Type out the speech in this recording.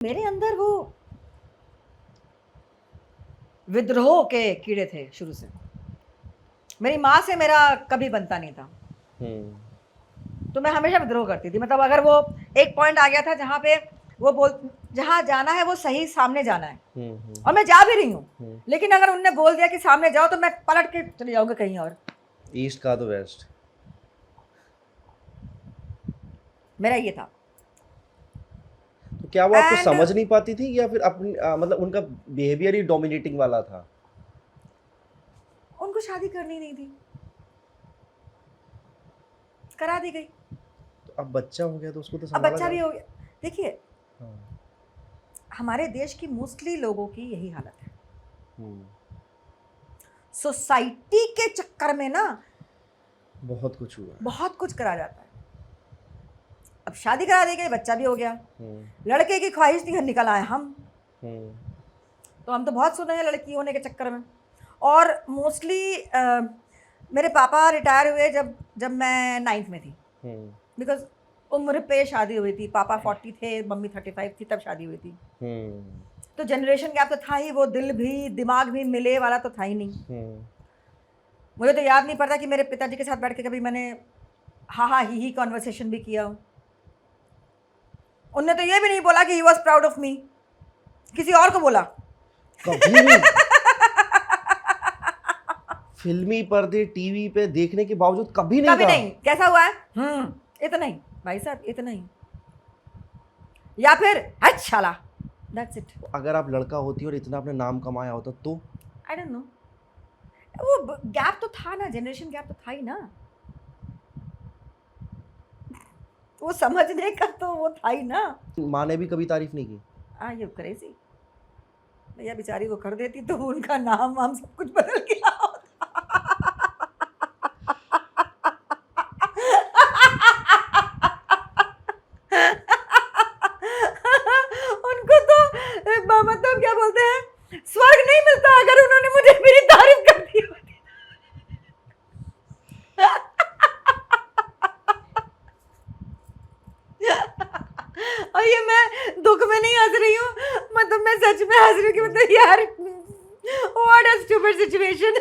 मेरे अंदर वो विद्रोह के कीड़े थे शुरू से। मेरी माँ से मेरा कभी बनता नहीं था, तो मैं हमेशा विद्रोह करती थी। मतलब अगर वो एक पॉइंट आ गया था जहाँ पे वो बोल जहाँ जाना है वो सही सामने जाना है, और मैं जा भी रही हूँ, लेकिन अगर उनने बोल दिया कि सामने जाओ तो मैं पलट के चली जाऊंगी कहीं और। ईस्ट का तो वेस्ट, मेरा ये था। तो क्या वो आपको एंड समझ नहीं पाती थी या फिर अपनी मतलब उनका बिहेवियर ही डोमिनेटिंग वाला था? उनको शादी करनी नहीं थी, करा दी गई। तो अब बच्चा हो गया तो उसको तो अब संभाला बच्चा भी जाए। हो गया। देखिए, हाँ। हमारे देश की मोस्टली लोगों की यही हालत है। हम्म, सोसाइटी के चक्कर में ना बहुत कुछ हुआ है। बहुत कुछ करा जाता है। अब शादी करा दी गई, बच्चा भी हो गया। हम्म, लड़के की ख्वाहिश थी, निकल आए हम। हम्म, तो हम तो बहुत सुने हैं लड़की होने के चक्कर में। और मोस्टली मेरे पापा रिटायर हुए जब जब मैं 9th में थी, हम्म, बिकॉज उम्र पे शादी हुई थी। पापा 40 थे, मम्मी 35 थी, तब शादी हुई थी। हम्म, तो जनरेशन गैप तो था ही, वो दिल भी दिमाग भी मिले वाला तो था ही नहीं। हम्म, मुझे तो याद नहीं पड़ता कि मेरे पिताजी के साथ बैठ के कभी मैंने हा हा ही कॉन्वर्सेशन भी किया हो। उनने तो ये भी नहीं बोला कि he was proud of me, किसी और को बोला। कभी नहीं। फिल्मी पर्दे टीवी पे देखने के बावजूद कभी नहीं कभी कहा। नहीं। कैसा हुआ है? इतना ही भाई साहब, इतना ही। या फिर अच्छा, दैट्स इट। अगर आप लड़का होती और इतना अपने नाम कमाया होता तो? आई डोंट नो, वो गैप तो था ना, जनरेशन गैप तो था ही ना, वो समझने का तो वो था ही ना। माँ ने भी कभी तारीफ नहीं की? आ यू क्रेजी? भैया बेचारी को कर देती तो उनका नाम वाम सब कुछ बदल गया होता। उनको तो मतलब क्या बोलते हैं, स्वर्ग नहीं मिलता अगर उन्होंने मुझे मेरी तारीफ कर दी होती। और ये मैं दुख में नहीं हंस रही हूँ, मतलब मैं सच में हंस रही हूँ कि मतलब यार व्हाट अ स्टूपिड सिचुएशन।